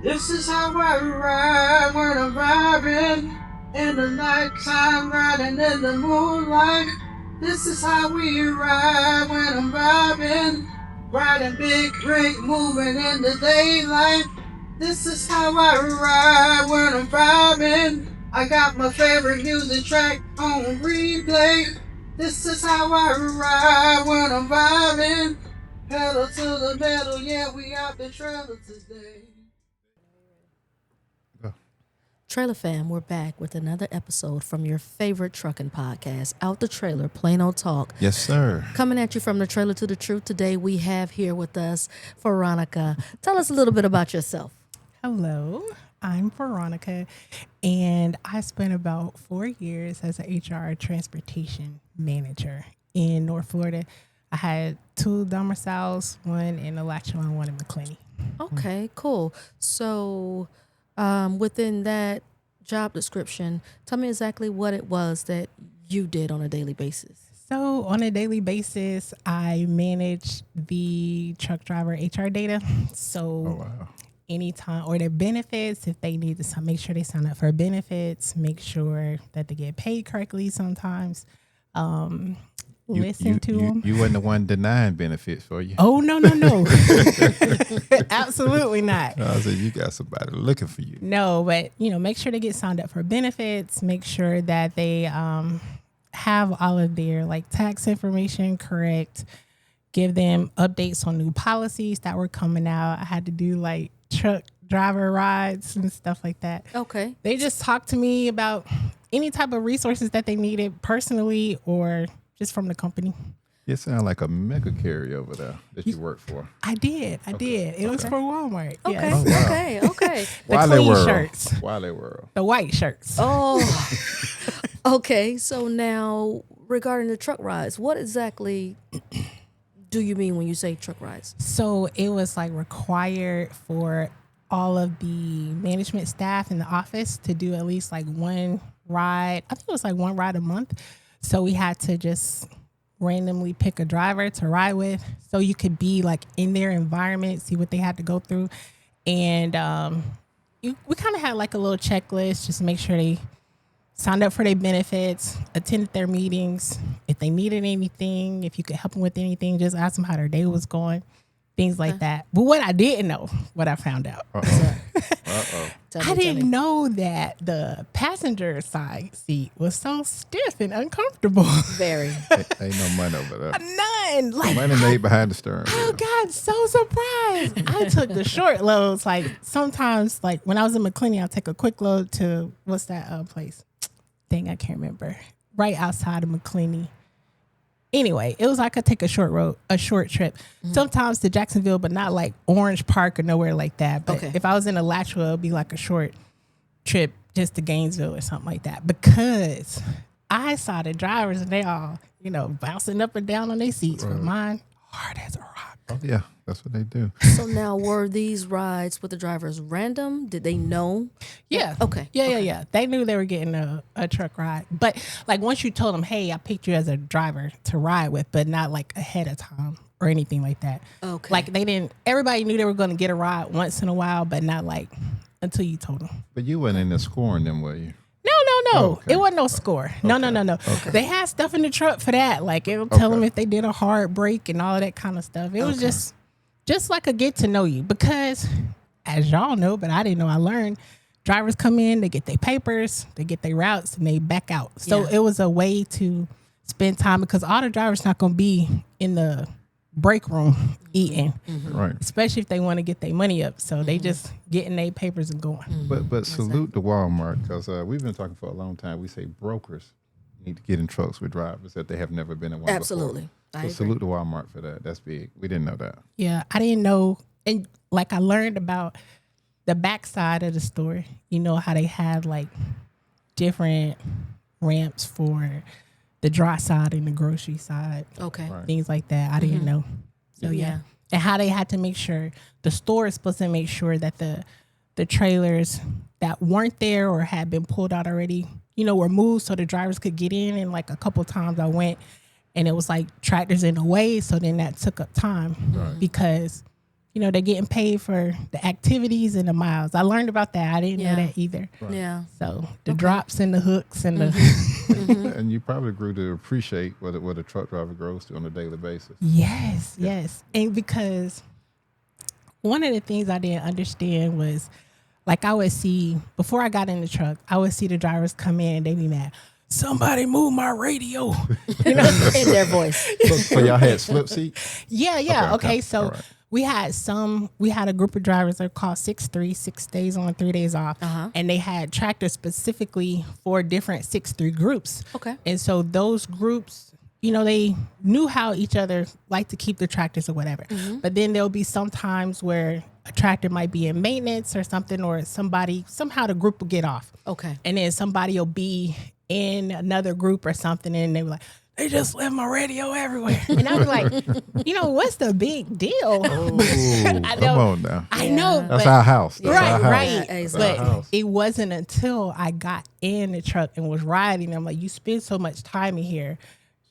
This is how I ride when I'm vibing. In the nighttime, riding in the moonlight. This is how we ride when I'm vibing. Riding big rig, moving in the daylight. This is how I ride when I'm vibing. I got my favorite music track on replay. This is how I ride when I'm vibing. Pedal to the metal, yeah, we out the trailer today. Trailer fam, we're back with another episode from your favorite trucking podcast, Out the Trailer, Plain Ole Talk. Yes, sir. Coming at you from the trailer to the truth. Today we have here with us Veronica. Tell us a little bit about yourself. Hello, I'm Veronica, and I spent about 4 years as an HR transportation manager in North Florida. I had 2 domiciles, one in Alachua and one in McClenny. Okay, cool. So within that job description, tell me exactly what it was that you did on a daily basis. So on a daily basis, I manage the truck driver HR data. So anytime, or their benefits, if they need to make sure they sign up for benefits, make sure that they get paid correctly sometimes. Listen to them. You wasn't the one denying benefits for you. Oh, no. Absolutely not. I said, you got somebody looking for you. No, but, make sure they get signed up for benefits. Make sure that they have all of their, tax information correct. Give them updates on new policies that were coming out. I had to do, truck driver rides and stuff like that. Okay. They just talked to me about any type of resources that they needed personally or just from the company. You sound like a mega carrier over there that you work for. I did. It was for Walmart. Okay. Yes. Oh, wow. Okay. The clean shirts. Wale World. The white shirts. Oh, okay. So now regarding the truck rides, what exactly do you mean when you say truck rides? So it was required for all of the management staff in the office to do at least one ride. I think it was one ride a month. So we had to just randomly pick a driver to ride with so you could be in their environment, see what they had to go through. And we kind of had a little checklist, just make sure they signed up for their benefits, attended their meetings. If they needed anything, if you could help them with anything, just ask them how their day was going, things like that. But what I didn't know, what I found out. I didn't know that the passenger side seat was so stiff and uncomfortable. Very. Ain't no money over there. None. Money made behind the steering wheel. Oh, God, so surprised. I took the short loads. Sometimes, when I was in McClenny, I'll take a quick load to, what's that place? Dang, I can't remember. Right outside of McClenny. Anyway, it was I could take a short trip. Mm-hmm. Sometimes to Jacksonville, but not Orange Park or nowhere like that. But if I was in Alachua, it would be a short trip just to Gainesville or something like that. Because I saw the drivers and they all, bouncing up and down on their seats. Right. But mine, hard as a rock. Oh, yeah, that's what they do. So now, were these rides with the drivers random? Did they know? Yeah. Okay. Yeah. They knew they were getting a truck ride. But once you told them, hey, I picked you as a driver to ride with, but not ahead of time or anything like that. Okay. They didn't, everybody knew they were going to get a ride once in a while, but not until you told them. But you weren't in there scoring them, were you? No. Oh, okay. It wasn't no score. No. Okay. They had stuff in the truck for that. It'll tell them if they did a hard break and all of that kind of stuff. It was just a get to know you because, as y'all know, but I didn't know, I learned, drivers come in, they get their papers, they get their routes, and they back out. So it was a way to spend time because all the drivers not going to be in the break room eating, right? Especially if they want to get their money up. So they just getting their papers and going. But salute to Walmart because we've been talking for a long time. We say brokers need to get in trucks with drivers that they have never been in one Absolutely. before. So salute to Walmart for that. That's big. We didn't know that. Yeah, I didn't know. And I learned about the backside of the store. You know how they have different ramps for the dry side and the grocery side. Okay. Right. Things like that. I didn't know. So yeah. And how they had to make sure, the store is supposed to make sure that the trailers that weren't there or had been pulled out already, were moved so the drivers could get in. And a couple times I went and it was tractors in the way. So then that took up time because they're getting paid for the activities and the miles. I learned about that. I didn't know that either. Right. Yeah. So the drops and the hooks and the And you probably grew to appreciate what a truck driver grows to on a daily basis. yes. And because one of the things I didn't understand was, like, I would see, before I got in the truck, I would see the drivers come in and they be mad. Somebody move my radio. In their voice. So y'all had slip seats? Yeah. Okay. So All right. we had a group of drivers that are called 6-3, 6 days on, 3 days off. And they had tractors specifically for different 6-3 groups. Okay. And so those groups, they knew how each other liked to keep the tractors or whatever. But then there'll be some times where a tractor might be in maintenance or something, or somehow the group will get off. Okay. And then somebody will be in another group or something, and they were like, they just left my radio everywhere. And I was like, what's the big deal? Oh, I know, come on now. I know. That's but, our house. That's our house. right. Yeah, That's But our house. it wasn't until I got in the truck and was riding, I'm like, you spend so much time in here,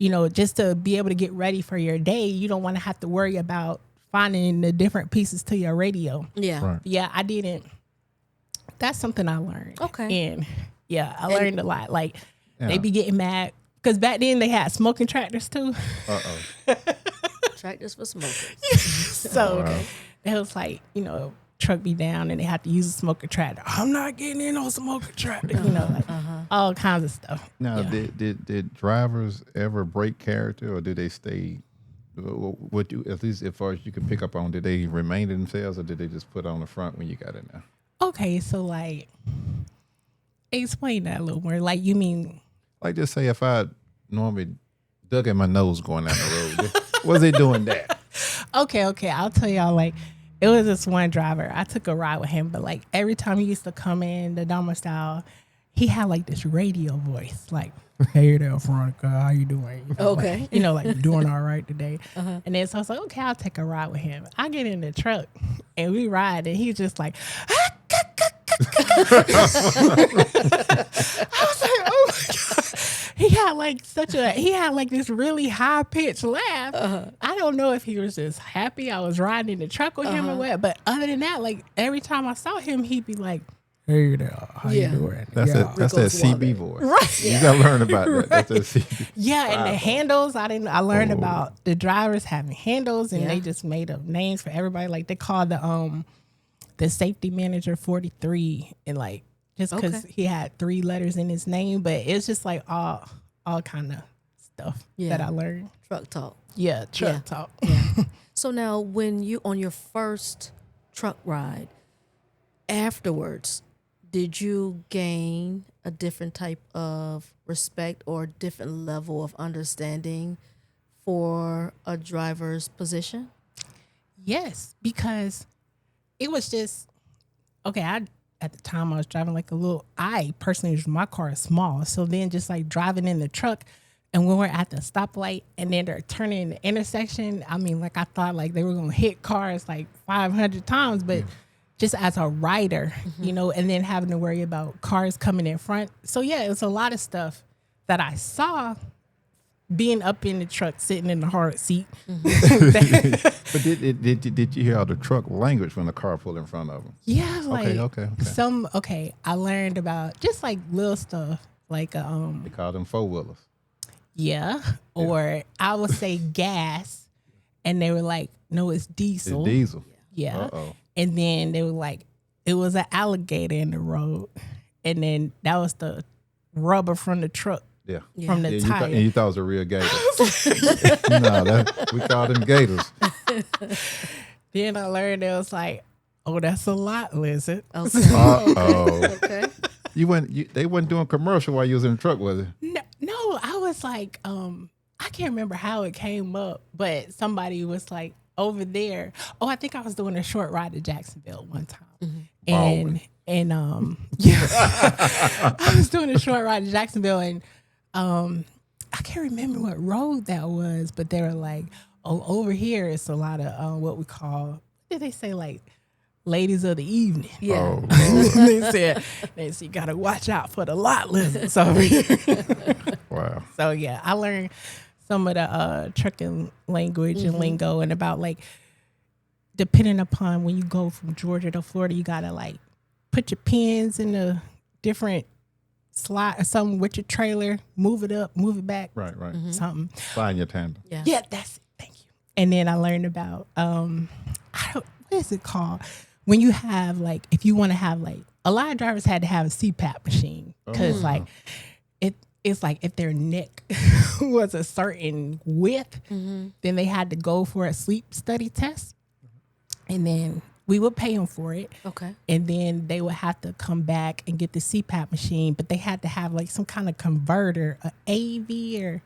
just to be able to get ready for your day. You don't want to have to worry about finding the different pieces to your radio. Yeah. Right. Yeah, I didn't. That's something I learned. Okay. And yeah, I learned a lot. Like, Yeah. they be getting mad. Because back then they had smoking tractors too. Tractors for smokers. So it was like, truck be down and they have to use a smoker tractor. I'm not getting in on smoker tractor. All kinds of stuff. Now, Yeah. did drivers ever break character, or did they stay? What you, at least as far as you can pick up on, did they remain themselves, or did they just put on the front when you got in there? Okay, so like, explain that a little more. Like, you mean? Like, just say if I normally dug in my nose going down the road, was they doing that? Okay. I'll tell y'all, like, it was this one driver. I took a ride with him, but like every time he used to come in the domicile, he had like this radio voice, like, hey there, Veronica, how you doing? Okay. Like, you doing all right today? And then so I was like, okay, I'll take a ride with him. I get in the truck and we ride, and he's just like, I was like, oh my God. He had like this really high pitched laugh. I don't know if he was just happy I was riding in the truck with him or what, but other than that, like every time I saw him, he'd be like, hey there, how you doing? That's yeah. that's that CB voice. Right. You got to learn about that. That's that CB. Yeah, and the handles, I learned about the drivers having handles, and they just made up names for everybody. Like they called the safety manager 43, and like just because he had 3 letters in his name, but it's just like all kind of stuff that I learned. Truck talk. Yeah, truck talk. Yeah. So now, when you on your first truck ride, afterwards, did you gain a different type of respect or different level of understanding for a driver's position? Yes, because it was just okay. At the time I was driving like I personally, my car is small, so then just like driving in the truck, and when we're at the stoplight and then they're turning in the intersection, I mean, like I thought like they were gonna hit cars like 500 times, but just as a rider, and then having to worry about cars coming in front. So yeah, it was a lot of stuff that I saw being up in the truck, sitting in the hard seat. But did you hear all the truck language when the car pulled in front of them? Yeah, like Okay. I learned about just like little stuff like They call them 4-wheelers. or I would say gas, and they were like, no, it's diesel. It's diesel. Yeah. Uh-oh. And then they were like, it was an alligator in the road, and then that was the rubber from the truck. Yeah. From the tire. And you thought it was a real gator. No, we call them gators. Then I learned it was like, oh, that's a lot lizard. Okay. Uh-oh. Okay. They wasn't doing commercial while you was in the truck, was it? No, I was like, I can't remember how it came up, but somebody was like over there. Oh, I think I was doing a short ride to Jacksonville one time. And I was doing a short ride to Jacksonville, and I can't remember what road that was, but they were like, oh, over here it's a lot of what we call, what did they say, like ladies of the evening. Yeah. Oh, they said you gotta watch out for the lot lizards over here. wow. So yeah, I learned some of the trucking language and lingo, and about like depending upon when you go from Georgia to Florida, you gotta like put your pins in a different slot or something with your trailer, move it up, move it back, Right, right. something. Find your tandem. Yeah. Yeah, that's it. Thank you. And then I learned about what is it called? When you have like, if you want to have like, a lot of drivers had to have a CPAP machine because like it's like if their neck was a certain width, then they had to go for a sleep study test, and then we would pay them for it. Okay. And then they would have to come back and get the CPAP machine, but they had to have like some kind of converter, a AV or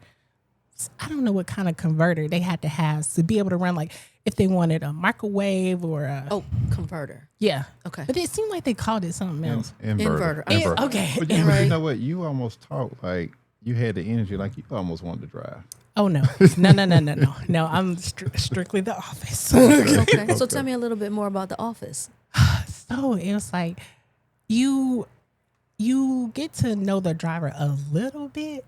I don't know what kind of converter they had to have to be able to run, like if they wanted a microwave or a converter. yeah. Okay. But it seemed like they called it something else. Inverter. Okay. But you know what? You almost talk like you had the energy, like you almost wanted to drive. Oh no. No, I'm strictly the office. Okay. So tell me a little bit more about the office. So it was like you get to know the driver a little bit,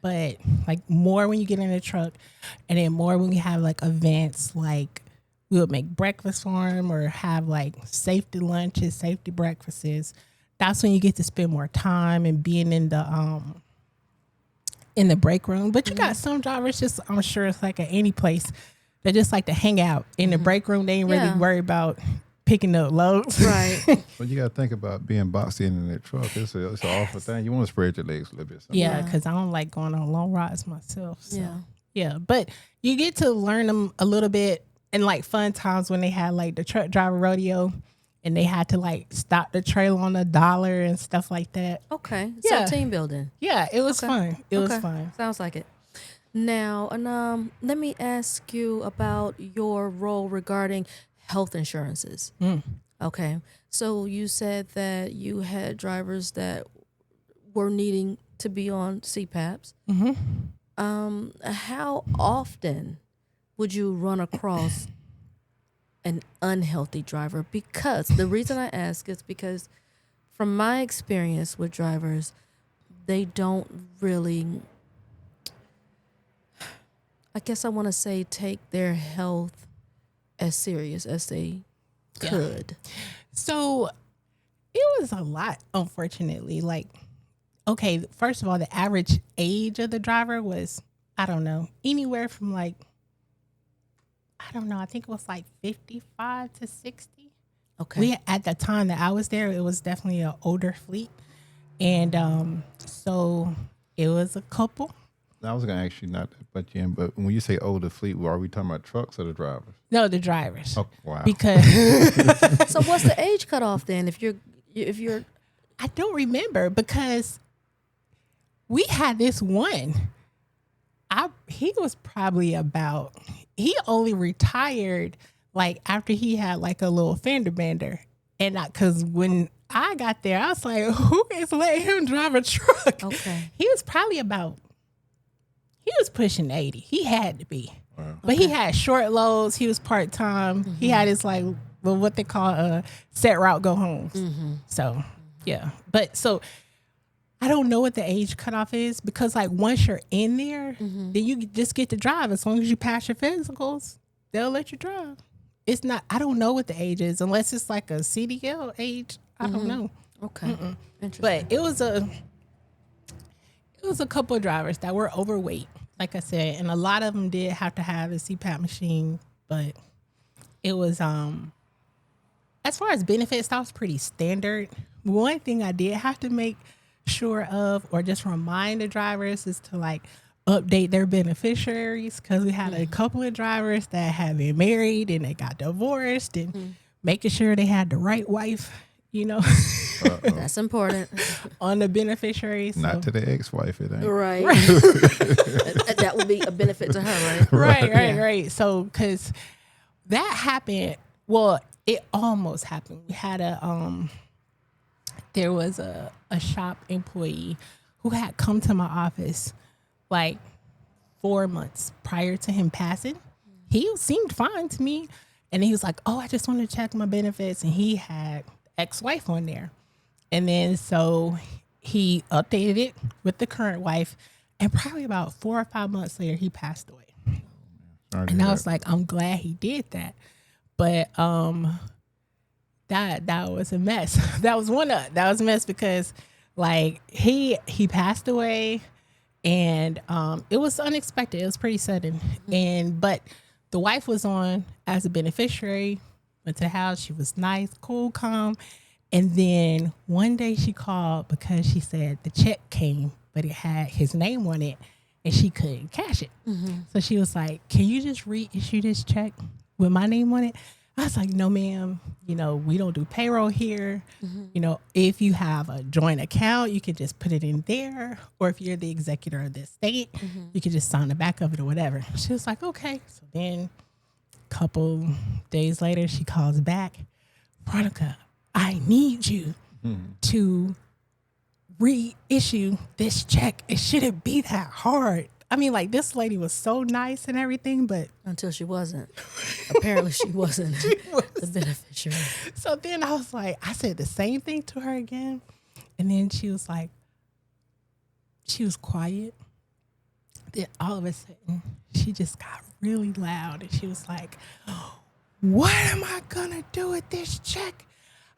but like more when you get in the truck, and then more when we have like events, like we would make breakfast for them or have like safety lunches, safety breakfasts. That's when you get to spend more time and being in the break room. But you got some drivers, just I'm sure it's like at any place, they just like to hang out in the break room. They ain't really worry about picking up loads. Right. But you got to think about being boxed in that truck. It's an awful thing. You want to spread your legs a little bit. Yeah, because I don't like going on long rides myself. So. Yeah. Yeah, but you get to learn them a little bit in like fun times when they had like the truck driver rodeo and they had to like stop the trailer on $1 and stuff like that. Okay. Yeah. So team building. Yeah, it was fun. It was fun. Sounds like it. Now, and let me ask you about your role regarding health insurances. Okay. So you said that you had drivers that were needing to be on CPAPs. How often would you run across an unhealthy driver? Because the reason I ask is because from my experience with drivers, they don't really, I guess I want to say, take their health as serious as they could. So it was a lot, unfortunately. Like, okay, first of all, the average age of the driver was, I don't know, anywhere from like, I don't know, I think it was like 55 to 60. Okay. At the time that I was there, it was definitely an older fleet. And so it was a couple. I was going to ask you not to butt you in, but when you say older fleet, are we talking about trucks or the drivers? No, the drivers. Oh, wow. Because So what's the age cutoff then? If you're, I don't remember, because we had this one. He was probably about, he only retired like after he had like a little fender bender. And because when I got there, I was like, who is letting him drive a truck? Okay. He was probably he was pushing 80. He had to be. Wow. But he had short loads. He was part-time. He had his like, well, what they call a set route go home. So, yeah. But so I don't know what the age cutoff is, because like once you're in there, then you just get to drive. As long as you pass your physicals, they'll let you drive. It's not, I don't know what the age is, unless it's like a CDL age. I don't know. Okay. Interesting. But it was a couple of drivers that were overweight, like I said, and a lot of them did have to have a CPAP machine. But it was as far as benefits, that was pretty standard. One thing I did have to make sure of, or just remind the drivers, is to like update their beneficiaries, because we had a couple of drivers that had been married and they got divorced, and making sure they had the right wife, you know. That's important. On the beneficiaries. Not to the ex-wife, it ain't. Right. That would be a benefit to her, right? Right. So, because that happened, well, it almost happened. We had there was a shop employee who had come to my office like 4 months prior to him passing. He seemed fine to me. And he was like, oh, I just want to check my benefits. And he had ex-wife on there. And then so he updated it with the current wife. And probably about 4 or 5 months later, he passed away. And I was like, I'm glad he did that. But that was a mess. That was a mess because like he passed away, and it was unexpected. It was pretty sudden. But the wife was on as a beneficiary. Went to the house. She was nice, cool, calm. And then one day she called because she said the check came, but it had his name on it, and she couldn't cash it. So she was like, "Can you just reissue this check with my name on it?" I was like, "No, ma'am. You know, we don't do payroll here. You know, if you have a joint account, you can just put it in there. Or if you're the executor of the estate, you can just sign the back of it or whatever." She was like, "Okay." So then a couple days later, she calls back. "Veronica, I need you to reissue this check. It shouldn't be that hard." I mean, like, this lady was so nice and everything, but Until she wasn't. Apparently she wasn't the beneficiary. so then I was like, I said the same thing to her again. And then she was like, she was quiet. Then all of a sudden, she just got really loud. And she was like, "What am I going to do with this check?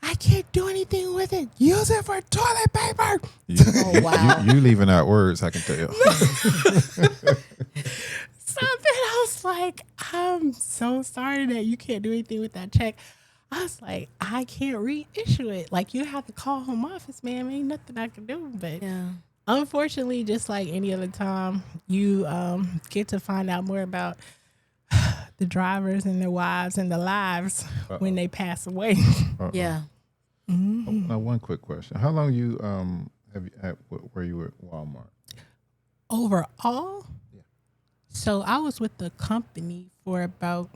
I can't do anything with it. Use it for toilet paper." Oh, wow. You leaving out words, I can tell. So then I was like, "I'm so sorry that you can't do anything with that check." I was like, "I can't reissue it. Like, you have to call home office, ma'am. Ain't nothing I can do." But Yeah. unfortunately, just like any other time, you get to find out more about the drivers and their wives and their lives when they pass away. Yeah. Now, one quick question: how long you have you at where you were at Walmart? Overall, so I was with the company for about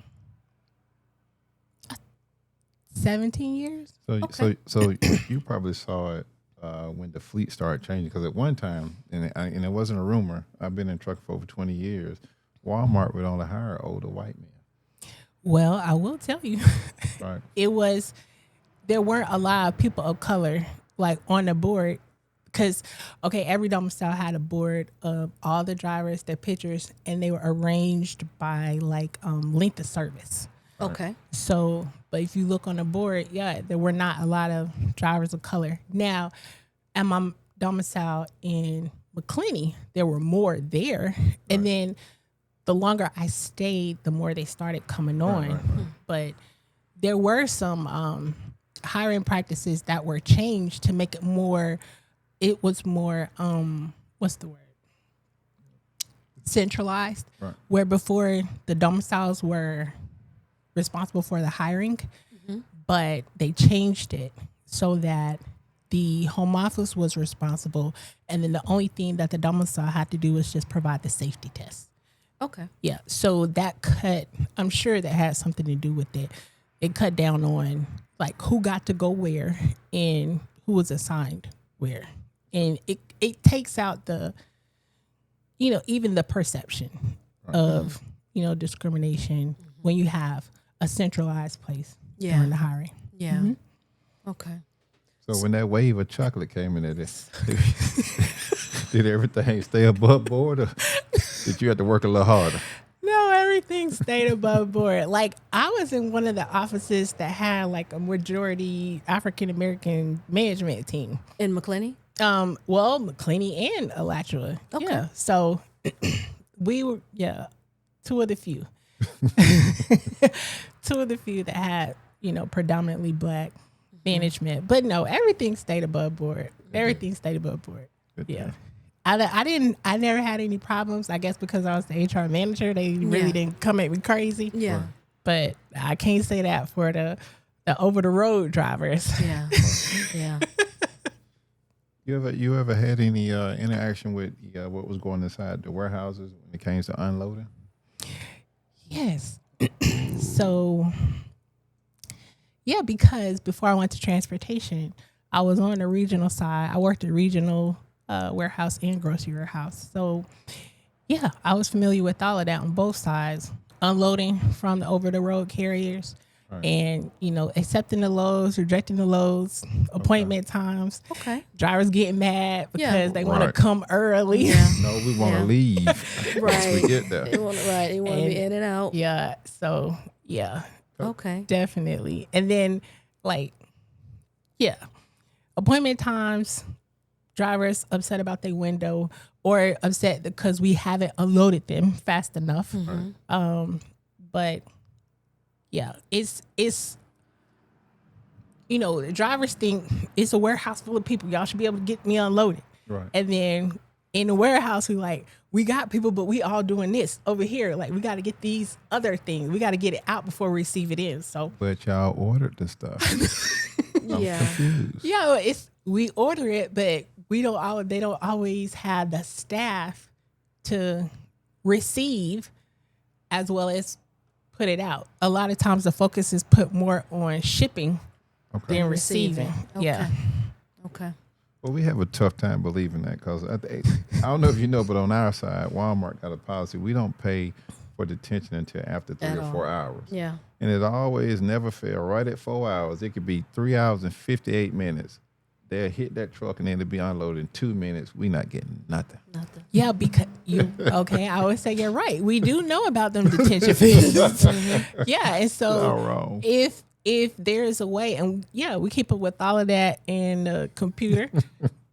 17 years. So you probably saw it when the fleet started changing, because at one time, and it wasn't a rumor, I've been in truck for over 20 years, Walmart would only hire older white men. Well, I will tell you, Right. there weren't a lot of people of color like on the board, because every domicile had a board of all the drivers, their pictures, and they were arranged by like length of service. Okay. So, but if you look on the board, there were not a lot of drivers of color. Now, at my domicile in McClenny, there were more there. Right. And then the longer I stayed, the more they started coming on. Right. But there were some hiring practices that were changed to make it more, what's the word? Centralized. Right. Where before the domiciles were responsible for the hiring, but they changed it so that the home office was responsible, and then the only thing that the domicile had to do was just provide the safety test. Okay. Yeah. So that cut, I'm sure that had something to do with it. It cut down on like who got to go where and who was assigned where. And it takes out the, even the perception of, discrimination when you have a centralized place during the hiring. Yeah. Okay. So when that wave of chocolate came in there, did everything stay above board, or did you have to work a little harder? No, everything stayed above board. Like, I was in one of the offices that had like a majority African American management team. In McClenny? Well, McClenny and Alachua. Okay. Yeah. So we were, two of the few. Two of the few that had, predominantly black management. But no, everything stayed above board. Everything stayed above board. Yeah. I never had any problems, I guess, because I was the HR manager. They really didn't come at me crazy. Yeah. But I can't say that for the over the road drivers. Yeah. Yeah. You ever had any interaction with what was going inside the warehouses when it came to unloading? Yes. So, because before I went to transportation, I was on the regional side. I worked at regional warehouse and grocery warehouse. So, I was familiar with all of that on both sides, unloading from the over-the-road carriers. Right. And, accepting the loads, rejecting the loads, appointment times. Okay. Drivers getting mad because they want to come early. Yeah. No, we want to leave. Right. Once we get there. They want to be in and out. Yeah. So, Okay. Definitely. And then, like, yeah, appointment times, drivers upset about their window or upset because we haven't unloaded them fast enough. But yeah, it's the drivers think it's a warehouse full of people. Y'all should be able to get me unloaded. Right. And then in the warehouse, we got people, but we all doing this over here. Like, we got to get these other things. We got to get it out before we receive it in. So, But y'all ordered the stuff. I'm Yeah. confused. yeah, we order it, but they don't always have the staff to receive as well as put it out. A lot of times the focus is put more on shipping Okay. than receiving. Okay. Yeah. Okay. Well, we have a tough time believing that because I don't know if you know, but on our side, Walmart got a policy. We don't pay for detention until after 3 At or all. 4 hours. Yeah. And it always never fail right at 4 hours. It could be 3 hours and 58 minutes. They'll hit that truck and then it'll be unloaded in 2 minutes. We not getting nothing. Nothing. Yeah, because I always say you're right. We do know about them detention fees. Yeah, and so All wrong. if there is a way, and yeah, we keep up with all of that in the computer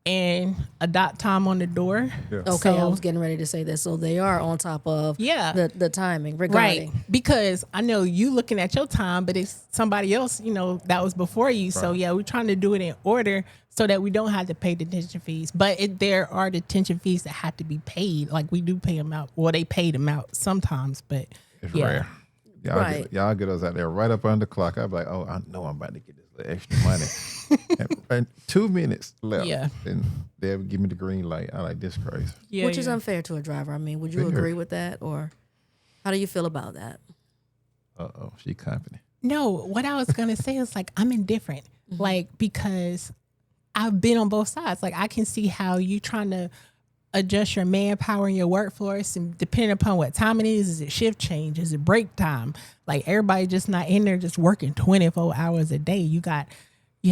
and a dot time on the door. Yeah. Okay, I So- was getting ready to say that. So they are on top of Yeah. the timing regarding. Right, because I know you looking at your time, but it's somebody else, that was before you. So Right. yeah, we're trying to do it in order so that we don't have to pay detention fees. But there are detention fees that have to be paid. Like, we do pay them out. Well, they pay them out sometimes, but It's yeah. rare. Right. Y'all get us out there right up on the clock. I'd be like, oh, I know I'm about to get this little extra money. and 2 minutes left. Yeah. And they'll give me the green light. I like this crazy. Yeah, Which is yeah. unfair to a driver. I mean, would you Fair. agree with that, or how do you feel about that? Uh-oh, she confident. No, what I was gonna say is, like, I'm indifferent, like, because I've been on both sides. Like, I can see how you trying to adjust your manpower and your workforce, and depending upon what time it is it shift change? Is it break time? Like, everybody just not in there just working 24 hours a day. You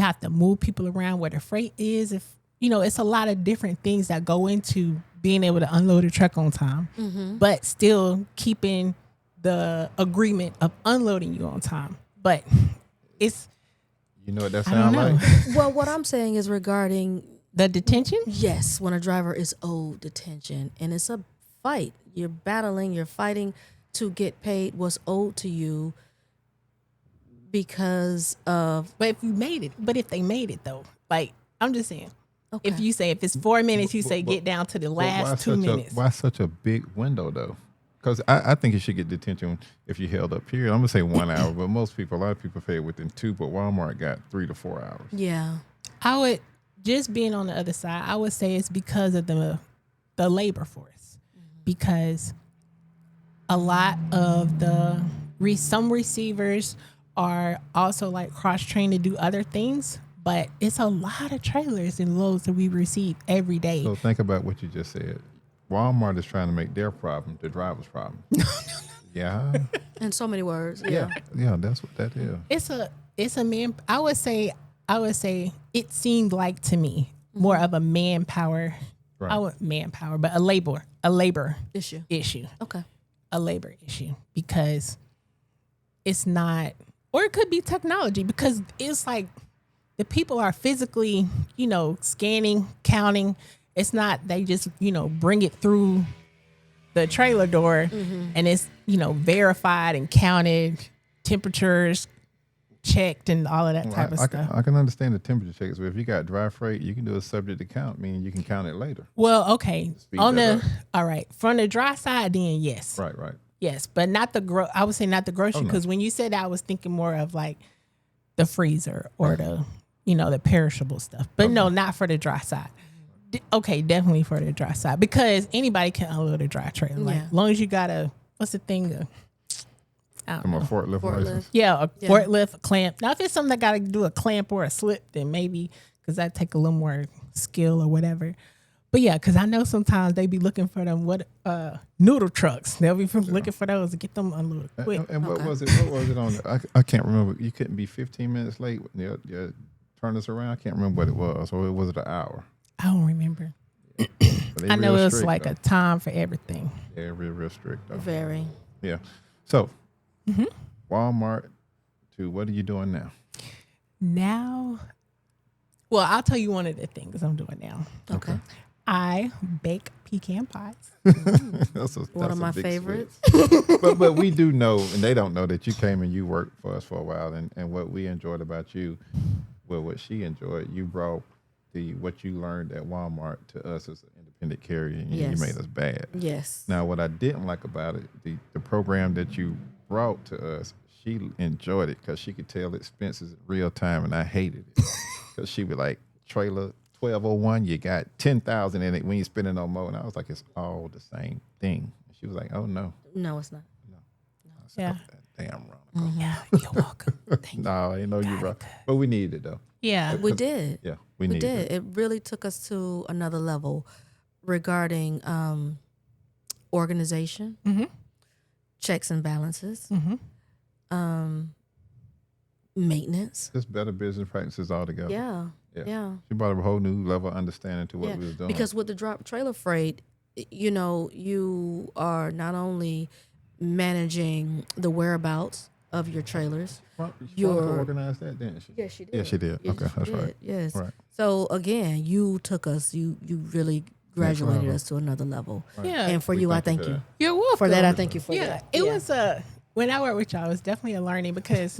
have to move people around where the freight is. If it's a lot of different things that go into being able to unload a truck on time, but still keeping the agreement of unloading you on time. But it's You know what that I don't sound know. like? Well, what I'm saying is regarding, The detention? yes, when a driver is owed detention and it's a fight, you're battling, you're fighting to get paid what's owed to you because of, But if they made it though, like, I'm just saying, okay. if it's 4 minutes, you say get down to the But why last 2 such minutes. why such a big window though? Because I think you should get detention if you held up period. I'm gonna say 1 hour, but a lot of people pay within 2. But Walmart got 3 to 4 hours. Yeah. I would, just being on the other side, I would say it's because of the labor force, because a lot of some receivers are also like cross trained to do other things, but it's a lot of trailers and loads that we receive every day. So think about what you just said. Walmart is trying to make their problem the driver's problem. Yeah, In so many words. Yeah. yeah, that's what that is. It's a man. I would say it seemed like to me more of a manpower. Right. I would manpower, but a labor Issue. issue, Okay. a labor issue, because it's not, or it could be technology, because it's like the people are physically, scanning, counting. It's not, they just, bring it through the trailer door and it's, verified and counted, temperatures checked and all of that type of stuff. I can understand the temperature checks, but if you got dry freight, you can do a subject to count, meaning you can count it later. Well, okay. Speed On that the, up. all right. From the dry side, then yes. Right. Yes. But not the, I would say not the grocery, Oh, no. because when you said that, I was thinking more of like the freezer or the, the perishable stuff. But no, not for the dry side. Okay, definitely for the dry side, because anybody can unload a dry trailer. Like, Yeah. as long as you got what's the thing? I don't I'm a know. forklift Forklift. license. Yeah, a Yeah. forklift, a clamp. Now, if it's something that got to do a clamp or a slip, then maybe, because that take a little more skill or whatever. But yeah, because I know sometimes they be looking for them noodle trucks. They'll be looking for those to get them unloaded quick. And what Okay. was it? What was it on? I can't remember. You couldn't be 15 minutes late. Yeah, turn us around. I can't remember what it was. Or was it an hour? I don't remember. But they I know real it was strict, like though. a time for everything. real strict though. Very. Yeah. So Mm-hmm. Walmart to what are you doing now? Now, well, I'll tell you one of the things I'm doing now. Okay. I bake pecan pies. One of my favorites. but we do know, and they don't know that you came and you worked for us for a while, and what we enjoyed about you, well, what she enjoyed, you brought what you learned at Walmart to us as an independent carrier, and you made us bad. Yes. Now, what I didn't like about it, the program that you brought to us, she enjoyed it because she could tell expenses in real time, and I hated it because she would like, trailer 1201, you got 10,000 in it when you spending no more, and I was like, it's all the same thing. And she was like, oh no, No, it's not. no. I said, Yeah. oh, damn wrong. Yeah, you're welcome. Thank you. No, I know you're right, but we needed it though. Yeah. We did. Yeah, We needed did. It really took us to another level regarding organization, Mm-hmm. checks and balances, Mm-hmm. maintenance. Just better business practices altogether. Yeah. Yeah. Yeah. She brought a whole new level of understanding to what we was doing. Because with the drop trailer freight, you are not only managing the whereabouts of your trailers. Veronica organized that, didn't she? Yes, she did. Yeah, she did. Yes, Okay, she that's did. right. Yes. Right. So again, you took us. You really graduated us to another level. Right. Yeah. And for We you, I thank you thank for you. You're welcome. For that, I thank you for yeah, that. it was when I worked with y'all, it was definitely a learning because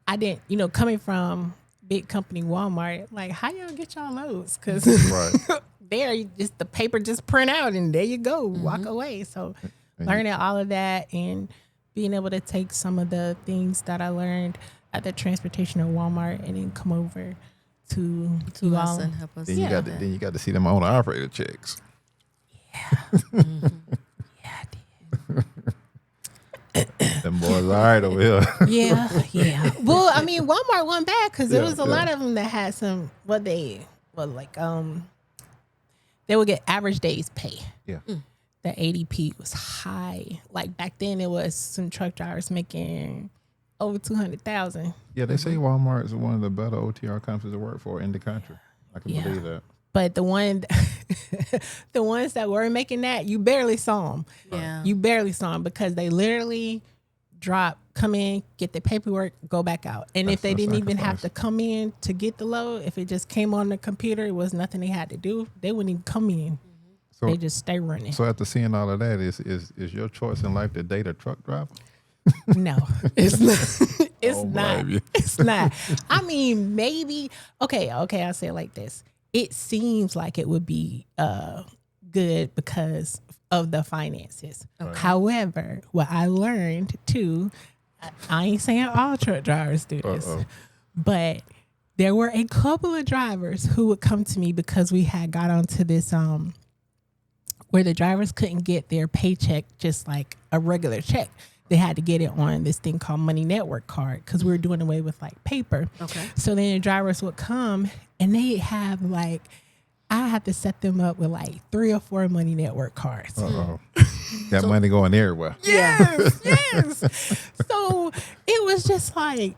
I didn't, coming from big company Walmart, like how y'all get y'all loads? Because Right. there, the paper just print out and there you go, walk away. So learning all of that and being able to take some of the things that I learned at the transportation at Walmart and then come over to you us all. and help us. Then you got to, then you got to see them owner operator checks. Yeah, I did. Them boys all right over here. Yeah. Well, I mean, Walmart wasn't bad because there Yeah, was a lot of them that had some they would get average days pay. Yeah. The ADP was high. Like back then, it was some truck drivers making over 200,000. Yeah, they say Walmart is one of the better OTR companies to work for in the country. I can Yeah. believe that. But the ones that were making that, you barely saw them. Yeah. You barely saw them because they literally come in, get the paperwork, go back out. And if they That's a didn't even have sacrifice. to come in to get the load, if it just came on the computer, it was nothing they had to do. They wouldn't even come in. So, They just stay running. so after seeing all of that, is your choice in life to date a truck driver? No, it's not. It's Don't not. blame you. It's not. I mean, maybe. Okay. I'll say it like this. It seems like it would be good because of the finances. Okay. However, what I learned too, I ain't saying all truck drivers do this, but there were a couple of drivers who would come to me because we had got onto this where the drivers couldn't get their paycheck just like a regular check. They had to get it on this thing called Money Network card because we were doing away with like paper. Okay. So then the drivers would come and they have like, I had to set them up with like 3 or 4 Money Network cards. That money going everywhere. Yes. So it was just like,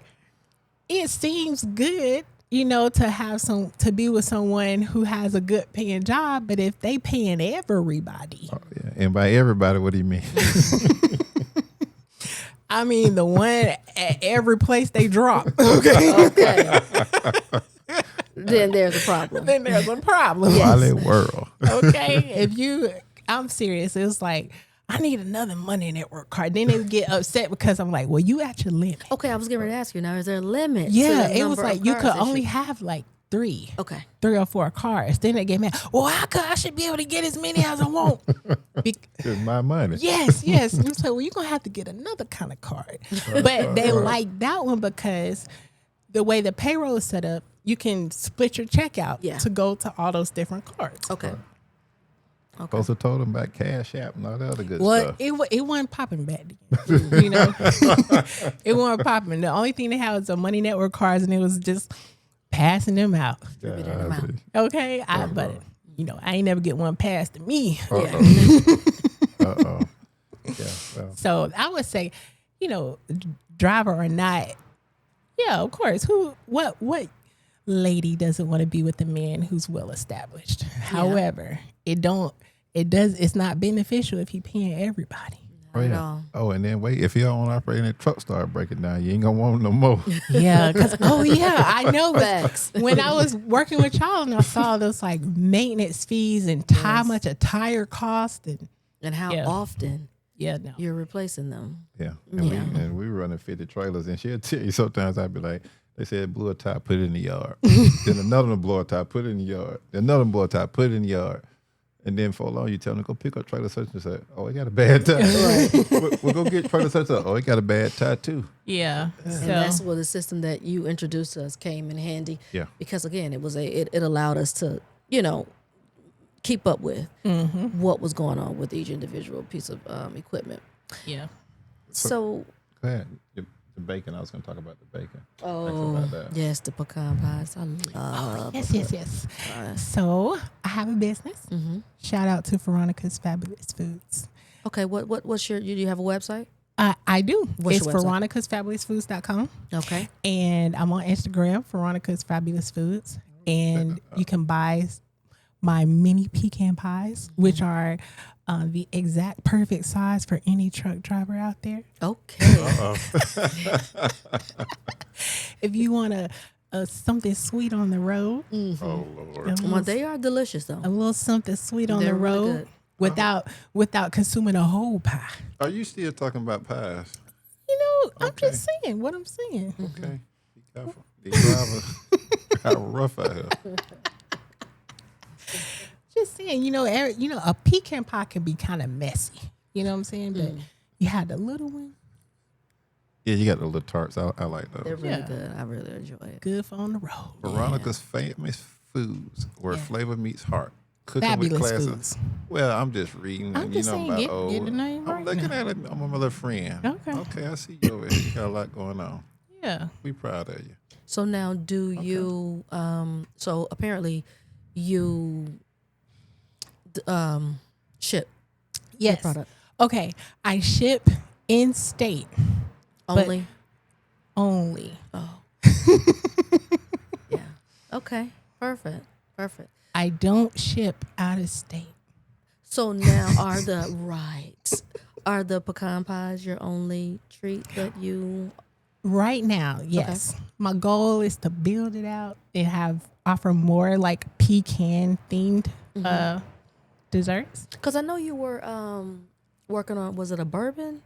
it seems good, to be with someone who has a good paying job, but if they paying everybody, Yeah. And by everybody, what do you mean? I mean the one at every place they drop. Okay. Okay. Then there's a problem. Then there's a problem. Wally world. Okay. I'm serious. It was like, I need another Money Network card. Then they would get upset because I'm like, well, you at your limit. Okay, I was getting ready to ask you now. Is there a limit? Yeah, to the it was number of like you cars could that only have like 3. Okay. 3 or 4 cars. Then they get mad. Well, I should be able to get as many as I want. It's my money. Yes. And you say, well, you're going to have to get another kind of card. But they like that one because the way the payroll is set up, you can split your check out to go to all those different cards. Okay. Supposed to told them about Cash App and all that other good Well, stuff. it wasn't popping back then. It wasn't popping. The only thing they had was the Money Network cards, and it was just passing them out. Okay, but I ain't never get one passed to me. Yeah. Uh-oh. Yeah. Well, So I would say, driver or not, yeah, of course. What lady doesn't want to be with a man who's well established? However, it's not beneficial if he paying everybody. Not at all. Oh, and then wait, if you don't operate and that truck start breaking down, you ain't gonna want 'em no more. Yeah, because I know. Facts. When I was working with y'all and I saw those like maintenance fees and how Yes. much a tire cost And how Yeah. often no. you're replacing them. Yeah. And, Yeah. we were running 50 trailers, and she'll tell you sometimes I'd be like, they said blew a tire, put it in the yard. Then another one blow a tire, put it in the yard. Then another one blow a tire, put it in the yard. And then for long, you tell them, go pick up trailer such and such. Oh, it got a bad tire. We'll go get trailer such and such. Oh, it got a bad tire too. Yeah. And So that's where the system that you introduced to us came in handy. Yeah. Because again, it allowed us to, keep up with Mm-hmm. what was going on with each individual piece of equipment. yeah. So, Go ahead. The bacon, I was going to talk about the bacon. oh, about that. yes, the pecan pies. I love Yes. So I have a business. Mm-hmm. Shout out to Veronica's Fabulous Foods. Okay, what's do you have a website? I do. What's It's your website? veronicasfabulousfoods.com. Okay. And I'm on Instagram, Veronica's Fabulous Foods. And you can buy my mini pecan pies, which are the exact perfect size for any truck driver out there. Okay. If you want something sweet on the road, Oh, Lord. Well, they are delicious a though. little something sweet on They're the really road good. without consuming a whole pie. Are you still talking about pies? I'm Okay. just saying what I'm saying. Okay. Be careful. These drivers are rough out here. Just saying, a pecan pie can be kind of messy. You know what I'm saying? But you had the little one, Yeah, you got the little tarts. I like those. They're really Yeah. good. I really enjoy it. good for on the road. Veronica's famous foods where Yeah. flavor meets heart. Cooking Fabulous with class. foods. Well, I'm just reading. I'm and just you know saying, about get old. the name I'm right looking now. at it. I'm my little friend. Okay. Okay, I see you over here. You got a lot going on. Yeah. We proud of you. So now, do you? So apparently, you ship your Yes. product Okay. I ship in state only. only. Oh. Yeah. Okay. Perfect. I don't ship out of state. So now, are the pecan pies your only treat that you? Right now, yes. My goal is to build it out and offer more like pecan themed desserts. Because I know you were working on. Was it a bourbon?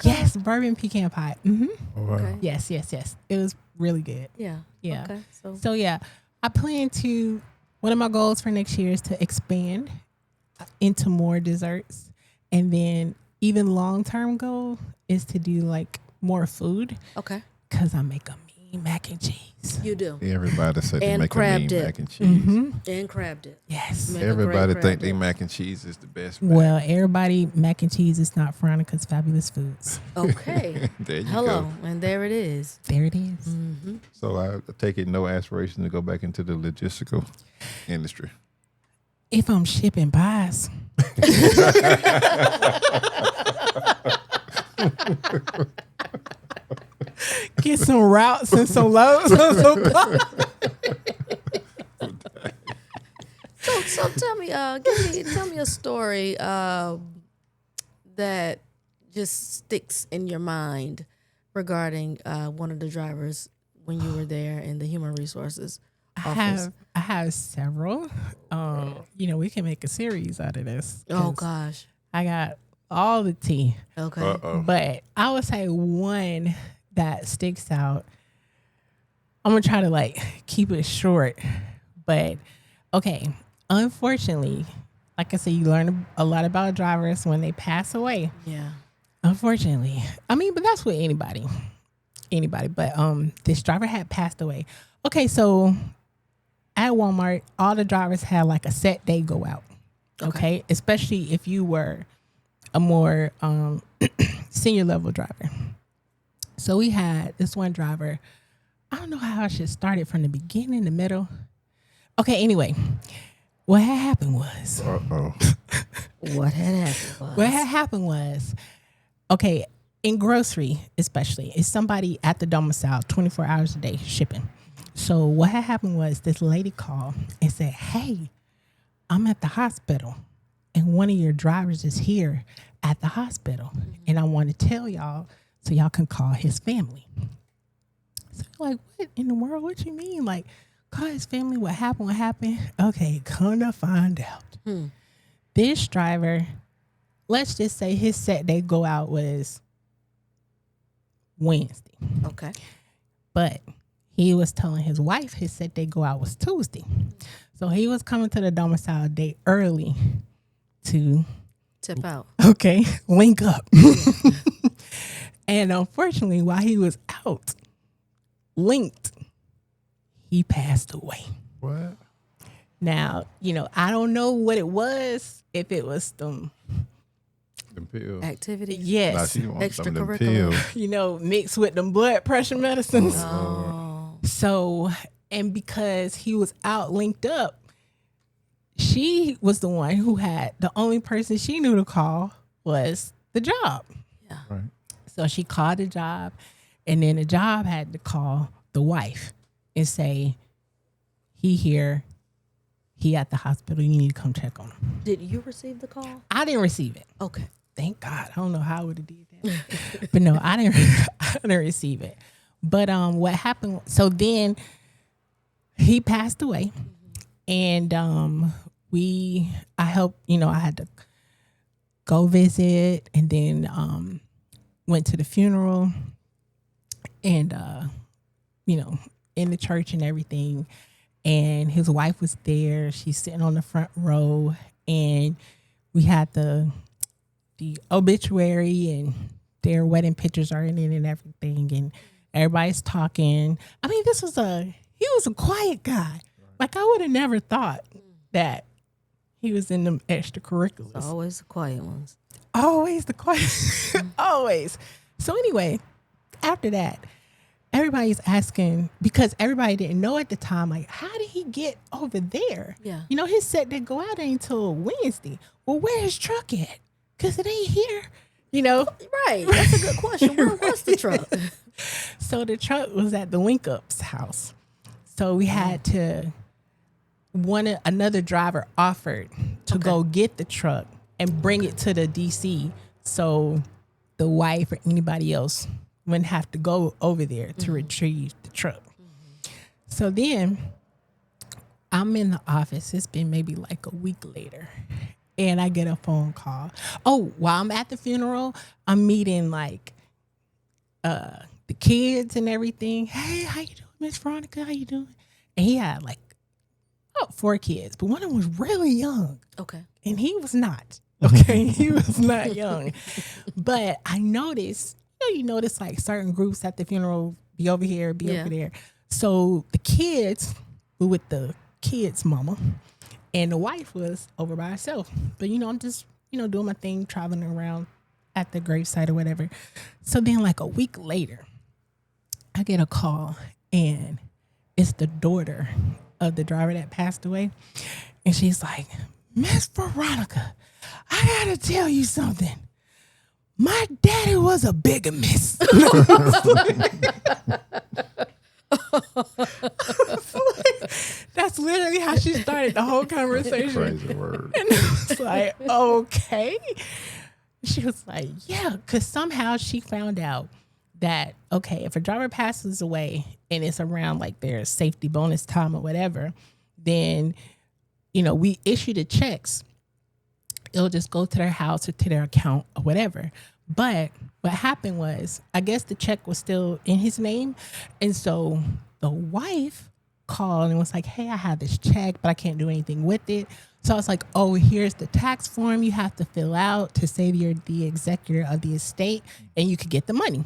Yes, bourbon pecan pie. Mm-hmm. Oh, wow. Okay. Yes. It was really good. Yeah. Yeah. Okay. So So yeah, I plan to. One of my goals for next year is to expand into more desserts, and then even long term goal is to do like more food okay, because I make a mean mac and cheese. you do Everybody said they And make a crab mean dip. mac and cheese. and crabbed it. Yes. Make a Everybody great think crab they dip. mac and cheese is the best. mac. Well, everybody mac and cheese is not Veronica's Fabulous Foods. Okay. There you Hello, go. and there it is. There it is. So I take it no aspiration to go back into the logistical industry. If I'm shipping pies. Get some routes and some loads and some pies. So tell me, tell me a story that just sticks in your mind regarding one of the drivers when you were there in the human resources office. I have several. We can make a series out of this. Oh 'cause gosh. I got all the tea. Okay. Uh-oh. But I would say one that sticks out. I'm gonna try to keep it short. But okay, unfortunately, like I said, you learn a lot about drivers when they pass away. Yeah. Unfortunately. I mean, but that's with anybody. But this driver had passed away. Okay, so at Walmart, all the drivers had a set day go out. Okay. Especially if you were a more senior level driver. So we had this one driver. I don't know how I should start it from the beginning, the middle. Okay, anyway, what had happened was. Uh-oh. What had happened was. What had happened was, okay, in grocery especially, it's somebody at the domicile 24 hours a day shipping. So what had happened was this lady called and said, hey, I'm at the hospital and one of your drivers is here at the hospital and I want to tell y'all so y'all can call his family. So like, what in the world? What you mean? Like, call his family? What happened? What happened? Okay, come to find out. This driver, let's just say his set day go out was Wednesday. Okay. But he was telling his wife his set day go out was Tuesday. So he was coming to the domicile day early to Tip out. okay, link up. And unfortunately, while he was out, linked, he passed away. What? Now, I don't know what it was, if it was them, Them pills. Activity. Nah, yes, she want some of them Extracurricular. pills. mixed with them blood pressure medicines. Oh. So, and because he was out linked up, she was the one who had, the only person she knew to call was the job. Yeah. Right. So she called the job, and then the job had to call the wife and say, he here, he at the hospital, you need to come check on him. Did you receive the call? I didn't receive it. Okay. Thank God. I don't know how I would have did that. But no, I didn't receive it. But what happened, so then he passed away, and I helped, I had to go visit, and then went to the funeral, and in the church and everything. And his wife was there. She's sitting on the front row, and we had the obituary, and their wedding pictures are in it and everything, and everybody's talking. I mean, he was a quiet guy. Like, I would have never thought that he was in them extracurriculars. Always the quiet ones. Always the quiet. Always. So anyway, after that, everybody's asking, because everybody didn't know at the time, like, how did he get over there? Yeah. His set didn't go out until Wednesday. Well, where his truck at? Because it ain't here. Right. That's a good question. Where was the truck? So the truck was at the Link Up's house. So we had to, another driver offered to go get the truck and bring it to the DC, so the wife or anybody else wouldn't have to go over there to retrieve the truck. So then I'm in the office. It's been maybe like a week later, and I get a phone call. Oh, while I'm at the funeral, I'm meeting like the kids and everything. Hey, how you doing, Miss Veronica? How you doing? And he had like 4 kids, but one of them was really young. Okay. And he was not. Okay, he was not young. But I noticed, you notice like certain groups at the funeral be over here, be over there. So the kids were with the kids' mama, and the wife was over by herself. But I'm just doing my thing, traveling around at the gravesite or whatever. So then like a week later, I get a call, and it's the daughter of the driver that passed away, and she's like, Miss Veronica, I gotta tell you something. My daddy was a bigamist. That's literally how she started the whole conversation. Crazy word. And I was like, okay. She was like, yeah, because somehow she found out that, okay, if a driver passes away and it's around like their safety bonus time or whatever, then, we issue the checks. It'll just go to their house or to their account or whatever. But what happened was, I guess the check was still in his name. And so the wife called and was like, hey, I have this check, but I can't do anything with it. So I was like, oh, here's the tax form you have to fill out to say you're the executor of the estate, and you could get the money.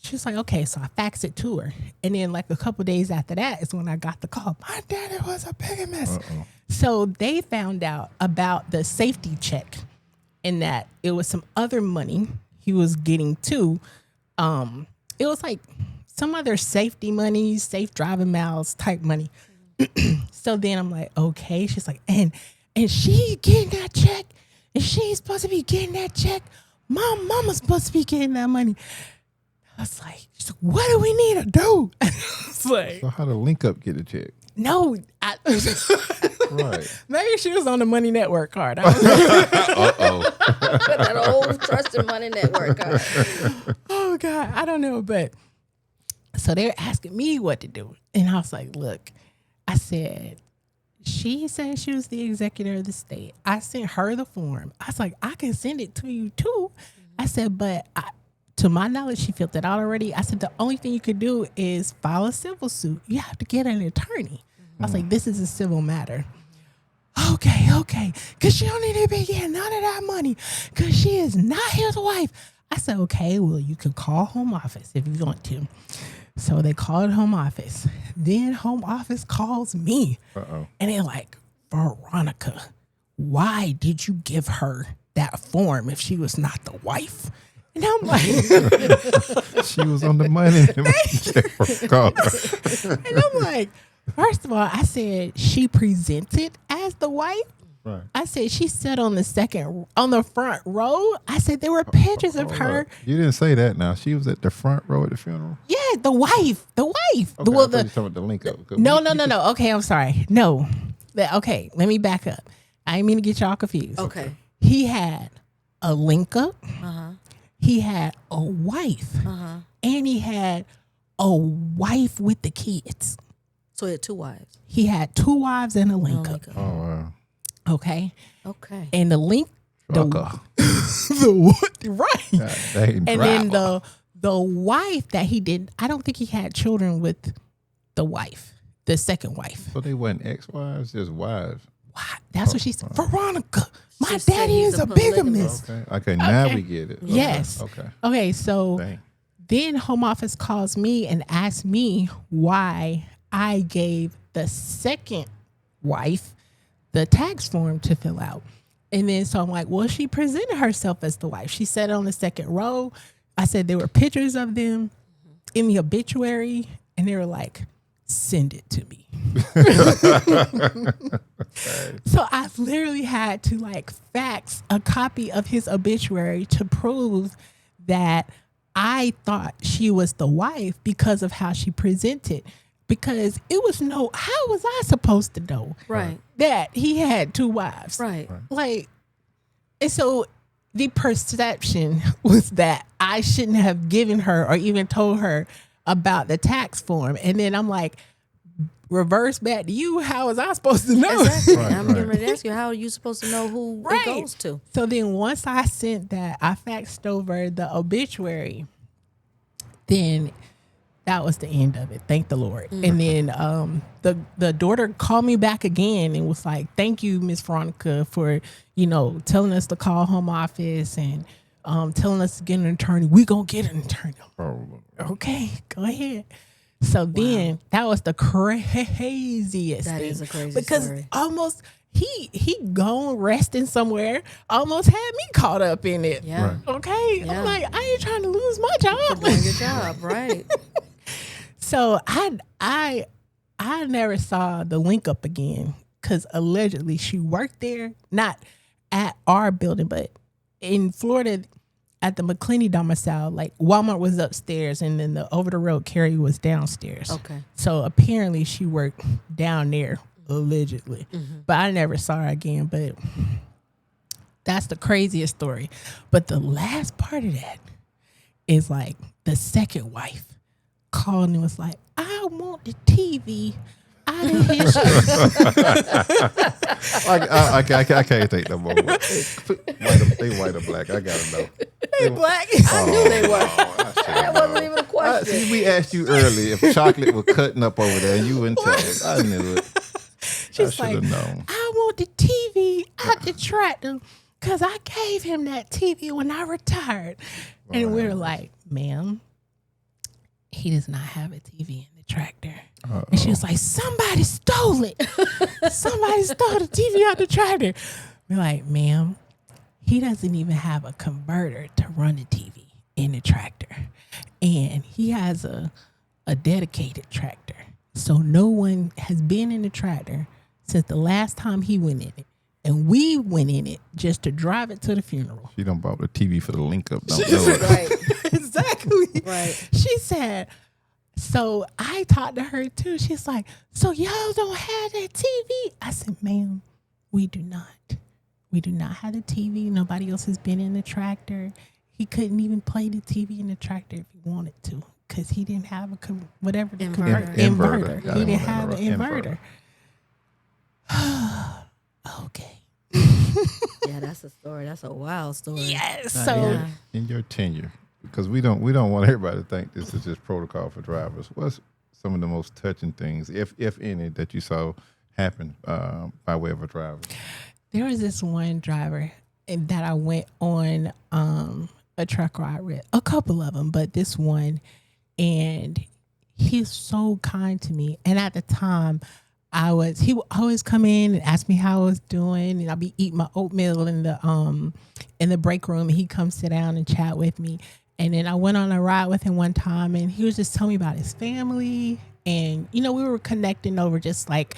She was like, okay, so I faxed it to her. And then like a couple days after that is when I got the call. My daddy was a bigamist. So they found out about the safety check, and that it was some other money he was getting too. It was like some other safety money, safe driving miles type money. So then I'm like, okay. She's like, and she getting that check, and she's supposed to be getting that check. My mama's supposed to be getting that money. I was like, she's like, what do we need to do? I was like, So how to link up get a check? no, Right. Maybe she was on the Money Network card. I don't know. That old trusted money network. Oh God, I don't know. But so they're asking me what to do. And I was like, look, I said, she said she was the executor of the state. I sent her the form. I was like, I can send it to you too. I said, but to my knowledge, she filled it out already. I said, the only thing you could do is file a civil suit. You have to get an attorney. I was like, this is a civil matter. Okay. Because she don't need to be getting none of that money. Because she is not his wife. I said, okay, well, you can call home office if you want to. So they called home office. Then home office calls me. Uh-oh. And they're like, Veronica, why did you give her that form if she was not the wife? And I'm like, She was on the money. and I'm like, first of all, I said she presented as the wife. Right. I said she sat on the front row. I said there were pictures of her. You didn't say that now. She was at the front row at the funeral? Yeah, the wife. Okay, I thought you were talking about the link up. No. Okay, I'm sorry. No. Okay, let me back up. I didn't mean to get y'all confused. Okay. He had a link up. He had a wife. And he had a wife with the kids. So he had 2 wives. He had 2 wives and a link up. Oh, wow. Okay. And the link. Trucker. Right. And then the wife that he did, I don't think he had children with the wife, the second wife. So they weren't ex-wives, just wives. Wow, that's what she said. Veronica, my She said daddy he's is a a bigamist. Okay, now we get it. Okay. Yes. Okay, so Dang. then home office calls me and asks me why I gave the second wife the tax form to fill out. And then so I'm like, well, she presented herself as the wife. She sat on the second row. I said there were pictures of them in the obituary, and they were like, send it to me. So I literally had to like fax a copy of his obituary to prove that I thought she was the wife because of how she presented. Because it was how was I supposed to know that he had 2 wives? Right. Like, and so the perception was that I shouldn't have given her or even told her about the tax form. And then I'm like, reverse back to you. How was I supposed to know? Exactly. I'm getting ready to ask you, how are you supposed to know who it goes to? So then once I sent that, I faxed over the obituary, then that was the end of it. Thank the Lord. And then the daughter called me back again and was like, thank you, Miss Veronica, for, telling us to call home office and telling us to get an attorney. We gonna get an attorney. Okay, go ahead. So then that was the craziest thing. That is a crazy because story. almost he gone resting somewhere, almost had me caught up in it. Yeah. Right. Okay. Yeah. I'm like, I ain't trying to lose my job. Doing your job, right? So I never saw the link up again because allegedly she worked there, not at our building, but in Florida at the McClenny domicile. Like Walmart was upstairs and then the over the road Carrie was downstairs. Okay. So apparently she worked down there allegedly, but I never saw her again. But that's the craziest story. But the last part of that is like the second wife called and was like, I want the TV out of his I can't take no more. They white or black. I gotta know. They black. I knew they were. That wasn't even a question. See, we asked you earlier if chocolate was cutting up over there, and you wouldn't tell us. I knew it. She's I should like, have known. I want the TV out the tractor because I gave him that TV when I retired. And we were like, ma'am, he does not have a TV in the tractor. And she was like, somebody stole it. Somebody stole the TV out the tractor. We're like, ma'am, he doesn't even have a converter to run the TV in the tractor. And he has a dedicated tractor. So no one has been in the tractor since the last time he went in it. And we went in it just to drive it to the funeral. She done bought the TV for the link up. Don't know it. Right. Exactly. Right. She said, So I talked to her too. She's like, so y'all don't have that TV? I said, ma'am, we do not. We do not have the TV. Nobody else has been in the tractor. He couldn't even play the TV in the tractor if he wanted to because he didn't have whatever the Inverter. inverter. Yeah, He didn't have an inverter. Okay. Yeah, that's a story. That's a wild story. Yes. Now, So in your tenure, because we don't want everybody to think this is just protocol for drivers. What's some of the most touching things, if any, that you saw happen by way of a driver? there was this one driver that I went on a truck ride with, a couple of them, but this one, and he's so kind to me. And at the time, he would always come in and ask me how I was doing, and I'd be eating my oatmeal in the break room, and he'd come sit down and chat with me. And then I went on a ride with him one time, and he was just telling me about his family, and we were connecting over just like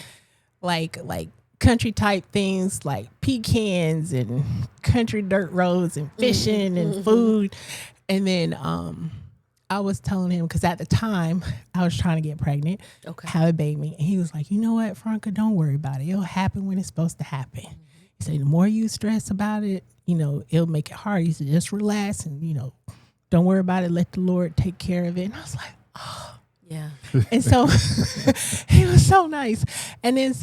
country type things like pecans and country dirt roads and fishing and food. And then I was telling him, because at the time I was trying to get pregnant, have a baby. And he was like, you know what, Veronica, don't worry about it. It'll happen when it's supposed to happen. He said, the more you stress about it, it'll make it hard. He said, just relax and, don't worry about it. Let the Lord take care of it. And I was like, oh. Yeah. And so he was so nice. And then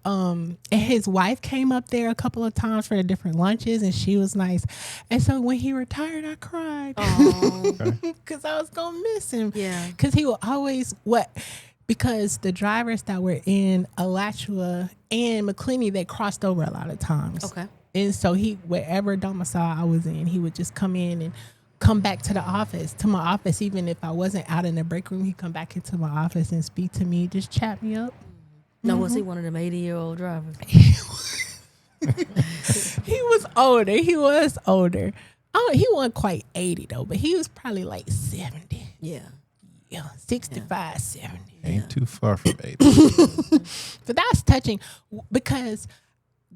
and his wife came up there a couple of times for the different lunches, and she was nice. And so when he retired, I cried because I was going to miss him. Yeah. Because he would always, because the drivers that were in Alachua and McClenny, they crossed over a lot of times. Okay. And so wherever domicile I was in, he would just come in and come back to my office, even if I wasn't out in the break room. He'd come back into my office and speak to me, just chat me up. No, was he one of them 80-year-old drivers? He was older. Oh, he wasn't quite 80 though, but he was probably like 70. Yeah. Yeah, 65, 70. Ain't too far from 80. But that's touching, because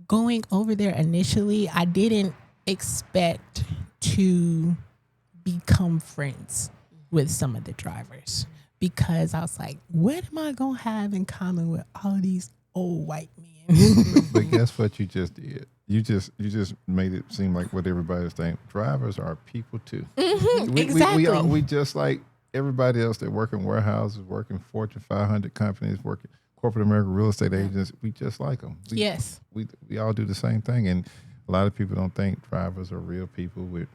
going over there initially, I didn't expect to become friends with some of the drivers, because I was like, what am I gonna have in common with all of these old white men? But guess what you just did? You just made it seem like what everybody's saying. Drivers are people too. Exactly. We just like everybody else that work in warehouses, work in Fortune 500 companies, work in corporate America, real estate agents. We just like them. Yes. We all do the same thing. And a lot of people don't think drivers are real people with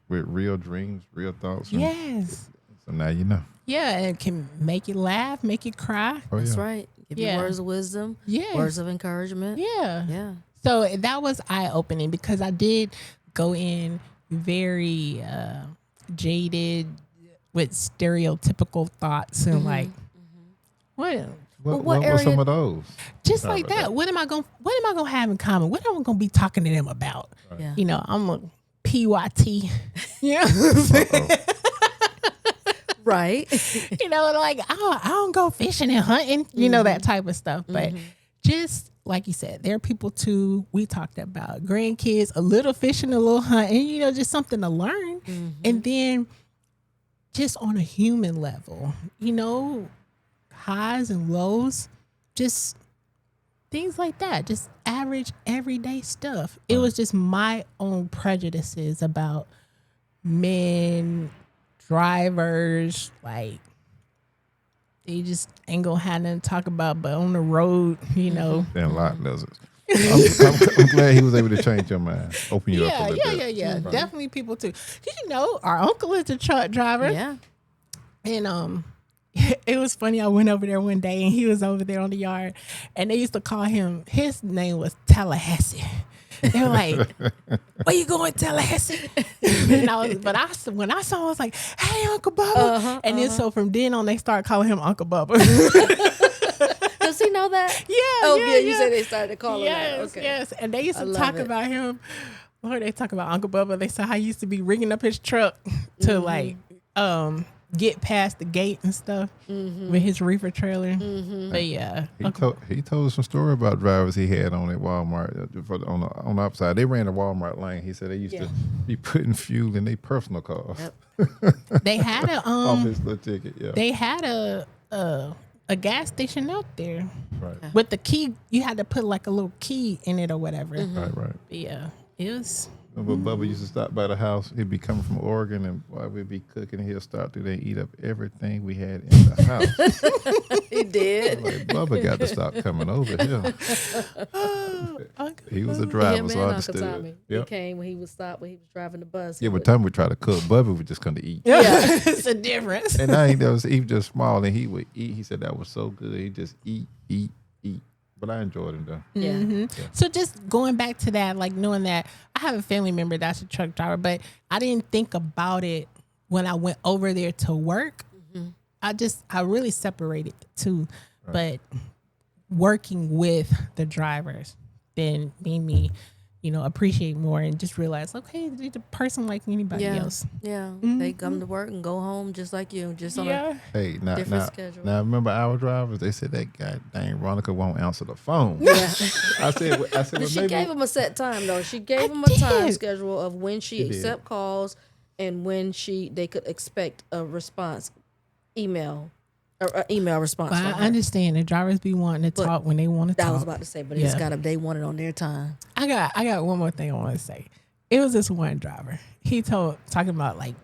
real dreams, real thoughts. Yes. So now you know. Yeah, it can make you laugh, make you cry. Oh, That's yeah. right. Give Yeah. you words of wisdom. Yes. Words of encouragement. Yeah. Yeah. So that was eye-opening, because I did go in very jaded with stereotypical thoughts and like, what What what were area- some of those? just Sorry like about that. What am I gonna have in common? What am I gonna be talking to them about? Yeah. I'm a PYT. Yeah. Right. Like I don't go fishing and hunting, that type of stuff. But just like you said, there are people too. We talked about grandkids, a little fishing, a little hunting, just something to learn. And then just on a human level, highs and lows, just things like that, just average everyday stuff. It was just my own prejudices about men, drivers, like they just ain't gonna have nothing to talk about but on the road, And a lot doesn't. I'm glad he was able to change your mind, open you up a little bit. Yeah. Definitely people too. 'Cause our uncle is a truck driver. Yeah. And it was funny. I went over there one day and he was over there on the yard, and they used to call him, his name was Tallahassee. They were like, where you going, Tallahassee? And when I saw him, I was like, hey, Uncle Bubba. And then so from then on, they started calling him Uncle Bubba. Does he know that? Yeah. Oh, yeah, yeah. You yeah. said they started calling that. Yes, Okay. yes. And they used I to love talk it. about him. Lord, they talk about Uncle Bubba. They said how he used to be rigging up his truck to like get past the gate and stuff with his reefer trailer. But yeah, He told us some story about drivers he had on at Walmart on the upside. They ran a Walmart lane. He said they used to be putting fuel in their personal cars. Yep. they had a Off his little ticket. Yeah. they had a gas station out there Right. with the key. You had to put like a little key in it or whatever. Right. But yeah, it was. Remember Bubba used to stop by the house. He'd be coming from Oregon, and while we'd be cooking, he'll stop through there and eat up everything we had in the house. He did. Like, Bubba got to stop coming over here. He was a driver, Him so and I Uncle Tommy. understood. He Yep. came when he was stopped when he was driving the bus. Yeah, by the time we tried to cook, Bubba was just going to eat. Yeah. It's a difference. And I ain't that was even just small, and he would eat. He said that was so good. He just eat. But I enjoyed him though. Yeah. So just going back to that, like knowing that I have a family member that's a truck driver, but I didn't think about it when I went over there to work. I really separated the two. But working with the drivers then made me, appreciate more and just realize, okay, they're the person like anybody else. Yeah. They come to work and go home just like you, just on a Hey, different schedule. now remember our drivers? They said that guy dang Veronica won't answer the phone. Yeah. I said, well, She maybe gave him a set time though. She gave him a time schedule of when she accept calls and when they could expect a response, email response. Well, I from her. understand the drivers be wanting to talk when they want to talk. I was about to say, but it's they want it on their time. I got one more thing I want to say. It was this one driver. He talking about like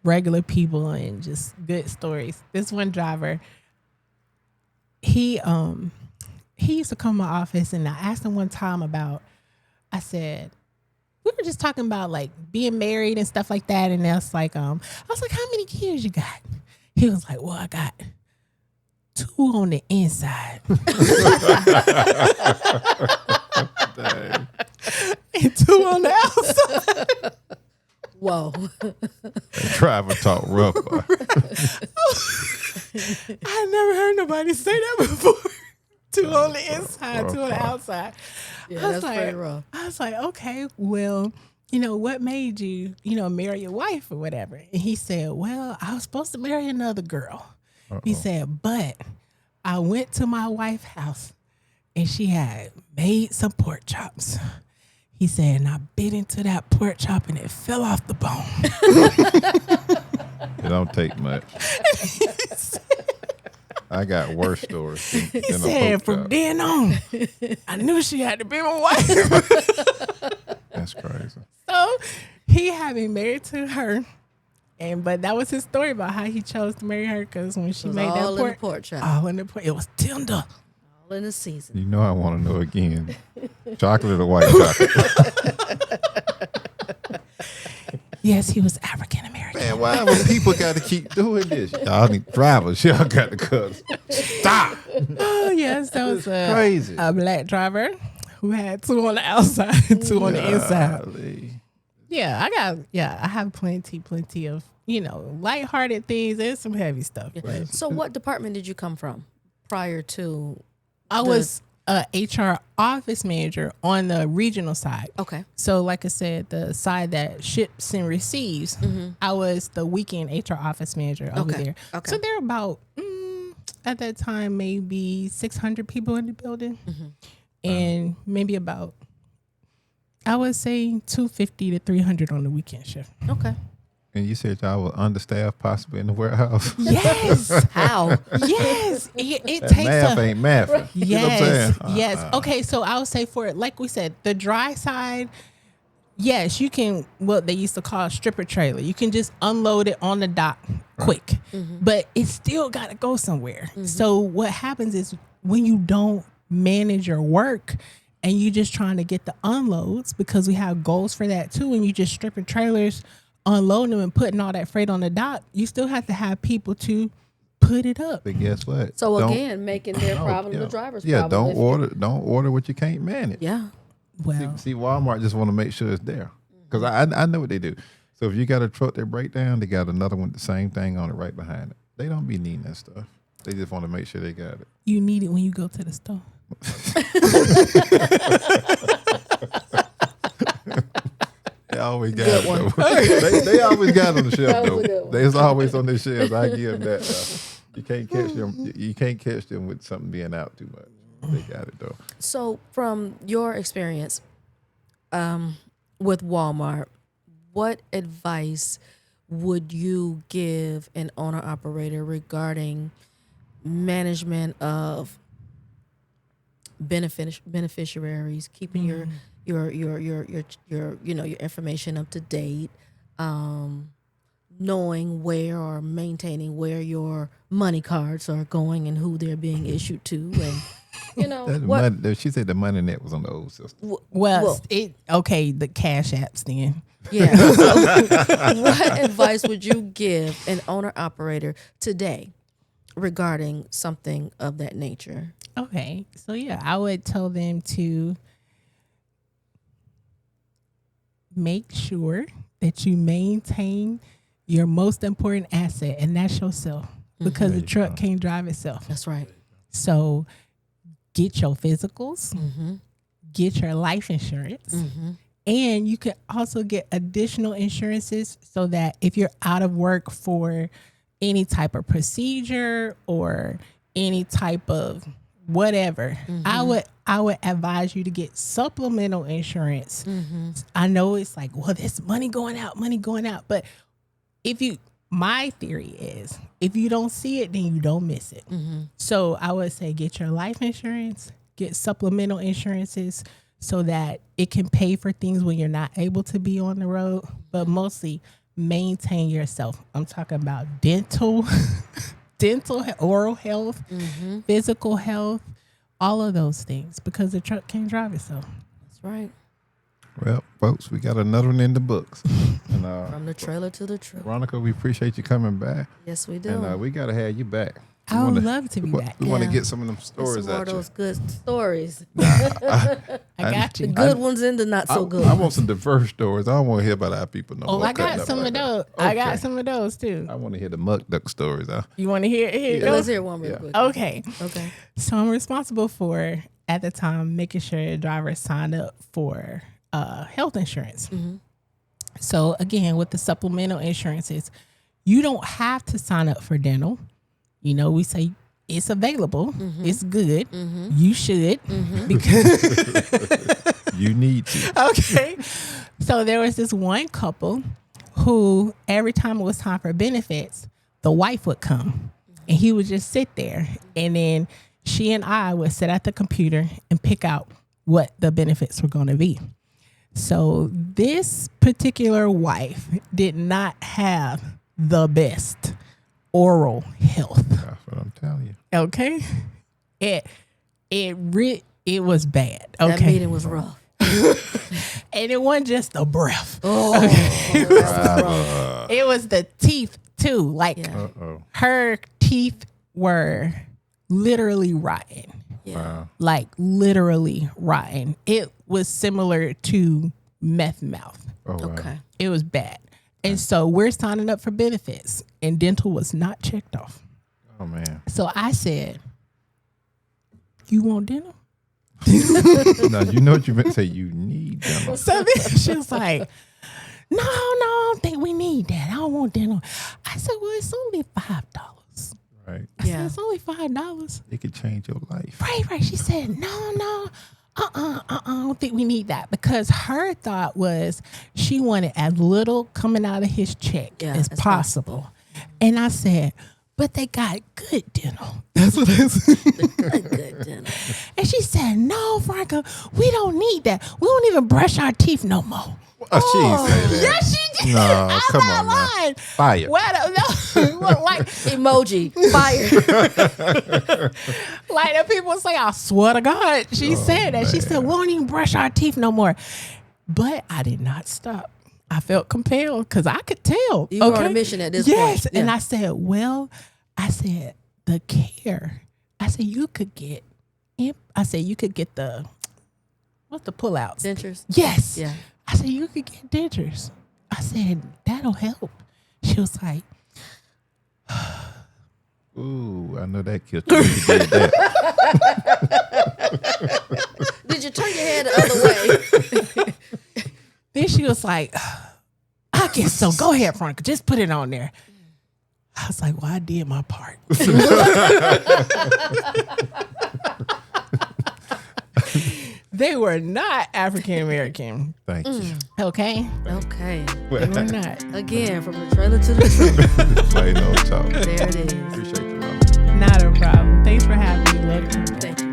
regular people and just good stories. This one driver, he used to come to my office and I asked him one time I said, we were just talking about like being married and stuff like that. And that's like, I was like, how many kids you got? He was like, well, I got 2 on the inside. And 2 on the outside. Whoa. driver talk rough. I never heard nobody say that before. 2 on the inside, 2 on the outside. Yeah, that's pretty rough. I was like, okay, well, what made you, marry your wife or whatever? And he said, well, I was supposed to marry another girl. He said, but I went to my wife's house and she had made some pork chops. He said, and I bit into that pork chop and it fell off the bone. It don't take much. I got worse stories. He said, from then on, I knew she had to be my wife. That's crazy. So he had been married to her. But that was his story about how he chose to marry her because when she made that all in the pork chop. all in the pork, it was tender. All in the season. You know I want to know again. Chocolate or white chocolate? Yes, he was African American. Man, why would people got to keep doing this? Y'all need drivers. Y'all got to cut. Stop. Oh yes, that was Crazy. a black driver who had 2 on the outside and 2 on the inside. Golly. Yeah, I have plenty of, lighthearted things and some heavy stuff. But So what department did you come from prior to? I was a HR office manager on the regional side. Okay. So like I said, the side that ships and receives, I was the weekend HR office manager over there. Okay. So there are about, at that time, maybe 600 people in the building. And maybe about, I would say 250 to 300 on the weekend shift. Okay. And you said y'all were understaffed possibly in the warehouse? Yes. How? Yes. It That takes math ain't math. You know what I'm Yes, saying? yes. Okay, so I would say for it, like we said, the dry side, yes, you can, what they used to call a stripper trailer. You can just unload it on the dock quick, but it still got to go somewhere. So what happens is when you don't manage your work and you just trying to get the unloads, because we have goals for that too, and you just stripping trailers, unloading them and putting all that freight on the dock, you still have to have people to put it up. But guess what? So Don't- again, making their problem the driver's Yeah, problem. don't order what you can't manage. Yeah. Well, See, Walmart just want to make sure it's there. Because I know what they do. So if you got a truck that break down, they got another one, the same thing on it right behind it. They don't be needing that stuff. They just want to make sure they got it. you need it when you go to the store. always got Good it one. though. they always got it on the shelf That was a good though. one. They's always on their shelves. I give them that. You can't catch them. You can't catch them with something being out too much. They got it though. So, from your experience with Walmart, what advice would you give an owner operator regarding management of beneficiaries, keeping your your information up to date, knowing where or maintaining where your money cards are going and who they're being issued to, and She said the money net was on the old system. Well, the Cash Apps then. Yeah. So what advice would you give an owner operator today regarding something of that nature? Okay. So yeah, I would tell them to make sure that you maintain your most important asset, and that's yourself, because the truck can't drive itself. That's right. So get your physicals, get your life insurance, and you can also get additional insurances so that if you're out of work for any type of procedure or any type of whatever, I would advise you to get supplemental insurance. I know it's like, well, there's money going out, but my theory is if you don't see it, then you don't miss it. So I would say get your life insurance, get supplemental insurances so that it can pay for things when you're not able to be on the road, but mostly maintain yourself. I'm talking about dental, oral health, physical health, all of those things, because the truck can't drive itself. That's right. Well, folks, we got another one in the books. And, From the trailer to the truck. Veronica, we appreciate you coming back. Yes, we do. And we got to have you back. I would love to be back. We want to Yeah. get some of them stories some more out of you. those good stories. I got The you. good ones and the not so good. I want some diverse stories. I don't want to hear about our people no more. I got some of those. I got some of those too. I want to hear the muck duck stories. You want to hear Let's those? hear one real quick. Okay. Okay. So I'm responsible for, at the time, making sure drivers signed up for health insurance. So again, with the supplemental insurances, you don't have to sign up for dental. We say it's available. It's good. You should because You need to. okay. So there was this one couple who every time it was time for benefits, the wife would come and he would just sit there, and then she and I would sit at the computer and pick out what the benefits were going to be. So this particular wife did not have the best oral health. That's what I'm telling you. Okay. It was bad. Okay. That meeting was rough. And it wasn't just the breath. Oh, that's rough. It was the teeth too. Like Yeah. her teeth were literally rotten. Yeah. Wow. Like literally rotten. It was similar to meth mouth. Oh, wow. Okay. It was bad. And so we're signing up for benefits, and dental was not checked off. Oh, man. So I said, "You want dental?" Now, you know what you meant to say. You need them. So then she was like, no, I don't think we need that. I don't want dental. I said, well, it's only $5. Right. I said, Yeah. it's only $5. It could change your life. Right. She said, no. I don't think we need that, because her thought was she wanted as little coming out of his check as possible. And I said, but they got good dental. That's what I said. Good dinner. And she said, no, Veronica, we don't need that. We don't even brush our teeth no more. Oh, she ain't say that. Yes, she did. No, I'm come not on now. lying. Fire. Well, no, like Emoji. Fire. like the people say, I swear to God, she said that. She said, we don't even brush our teeth no more. But I did not stop. I felt compelled because I could tell. You were on a mission at this point. Yes. And Yeah. I said, the care. I said, you could get the, what's the pullouts? Dentures. Yes. Yeah. I said, you could get dentures. I said, that'll help. She was like, Ooh, I know that killed you. You did that. Did you turn your head the other way? then she was like, I guess so. Go ahead, Veronica. Just put it on there. I was like, well, I did my part. They were not African American. Thank you. Okay? Okay. They were not. Again, from the trailer to the truth. Plain Ole Talk. There it is. Appreciate you, Veronica. Not a problem. Thanks for having me. Love you. Thank you.